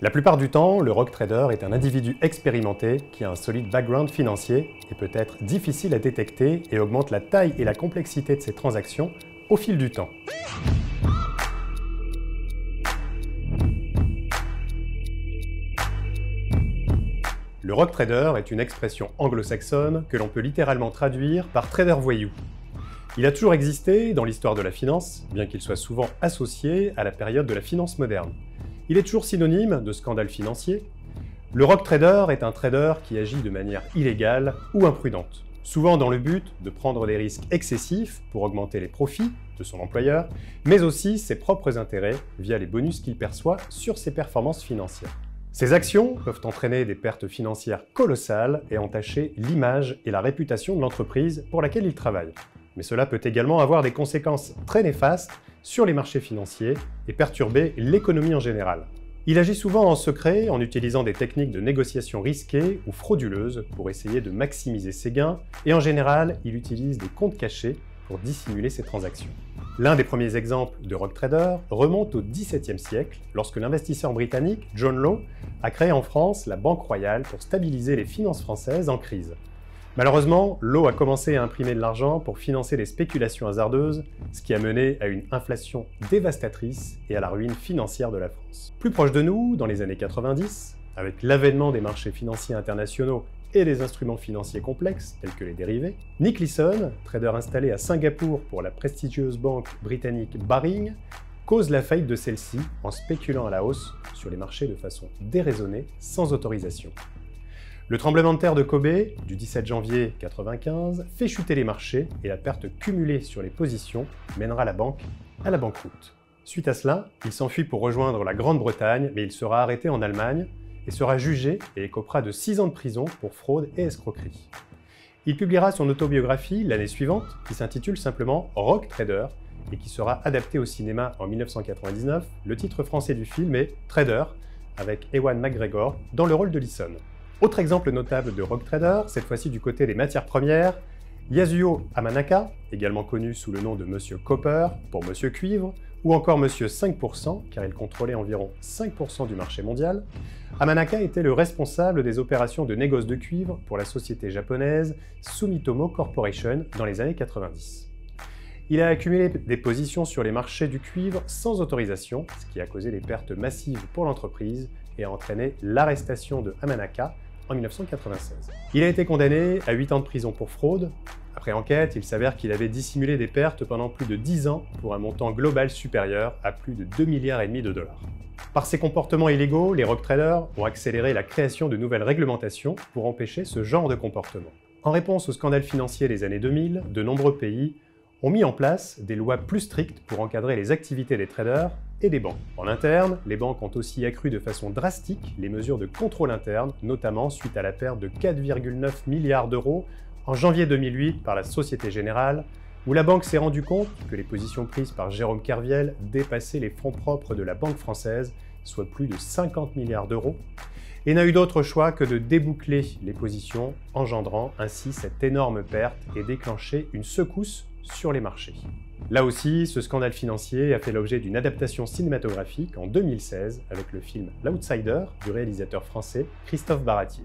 La plupart du temps, le rogue trader est un individu expérimenté qui a un solide background financier et peut être difficile à détecter et augmente la taille et la complexité de ses transactions au fil du temps. Le rogue trader est une expression anglo-saxonne que l'on peut littéralement traduire par trader voyou. Il a toujours existé dans l'histoire de la finance, bien qu'il soit souvent associé à la période de la finance moderne. Il est toujours synonyme de scandale financier. Le rogue trader est un trader qui agit de manière illégale ou imprudente, souvent dans le but de prendre des risques excessifs pour augmenter les profits de son employeur, mais aussi ses propres intérêts via les bonus qu'il perçoit sur ses performances financières. Ces actions peuvent entraîner des pertes financières colossales et entacher l'image et la réputation de l'entreprise pour laquelle il travaille. Mais cela peut également avoir des conséquences très néfastes sur les marchés financiers et perturber l'économie en général. Il agit souvent en secret en utilisant des techniques de négociation risquées ou frauduleuses pour essayer de maximiser ses gains et en général, il utilise des comptes cachés pour dissimuler ses transactions. L'un des premiers exemples de rogue trader remonte au XVIIe siècle lorsque l'investisseur britannique John Law a créé en France la Banque Royale pour stabiliser les finances françaises en crise. Malheureusement, Law a commencé à imprimer de l'argent pour financer des spéculations hasardeuses, ce qui a mené à une inflation dévastatrice et à la ruine financière de la France. Plus proche de nous, dans les années 90, avec l'avènement des marchés financiers internationaux et des instruments financiers complexes, tels que les dérivés, Nick Leeson, trader installé à Singapour pour la prestigieuse banque britannique Baring, cause la faillite de celle-ci en spéculant à la hausse sur les marchés de façon déraisonnée, sans autorisation. Le tremblement de terre de Kobe, du 17 janvier 1995, fait chuter les marchés et la perte cumulée sur les positions mènera la banque à la banqueroute. Suite à cela, il s'enfuit pour rejoindre la Grande-Bretagne, mais il sera arrêté en Allemagne et sera jugé et écopera de 6 ans de prison pour fraude et escroquerie. Il publiera son autobiographie l'année suivante, qui s'intitule simplement Rogue Trader et qui sera adaptée au cinéma en 1999. Le titre français du film est Trader, avec Ewan McGregor dans le rôle de Leeson. Autre exemple notable de rogue trader, cette fois-ci du côté des matières premières, Yasuo Amanaka, également connu sous le nom de Monsieur Copper pour Monsieur Cuivre, ou encore Monsieur 5%, car il contrôlait environ 5% du marché mondial. Amanaka était le responsable des opérations de négoce de cuivre pour la société japonaise Sumitomo Corporation dans les années 90. Il a accumulé des positions sur les marchés du cuivre sans autorisation, ce qui a causé des pertes massives pour l'entreprise et a entraîné l'arrestation de Amanaka en 1996. Il a été condamné à 8 ans de prison pour fraude. Après enquête, il s'avère qu'il avait dissimulé des pertes pendant plus de 10 ans pour un montant global supérieur à plus de 2,5 milliards de dollars. Par ses comportements illégaux, les rogue traders ont accéléré la création de nouvelles réglementations pour empêcher ce genre de comportement. En réponse au scandale financier des années 2000, de nombreux pays ont mis en place des lois plus strictes pour encadrer les activités des traders et des banques. En interne, les banques ont aussi accru de façon drastique les mesures de contrôle interne, notamment suite à la perte de 4,9 milliards d'euros en janvier 2008 par la Société Générale, où la banque s'est rendue compte que les positions prises par Jérôme Kerviel dépassaient les fonds propres de la Banque française, soit plus de 50 milliards d'euros, et n'a eu d'autre choix que de déboucler les positions, engendrant ainsi cette énorme perte et déclencher une secousse sur les marchés. Là aussi, ce scandale financier a fait l'objet d'une adaptation cinématographique en 2016 avec le film L'Outsider du réalisateur français Christophe Baratier.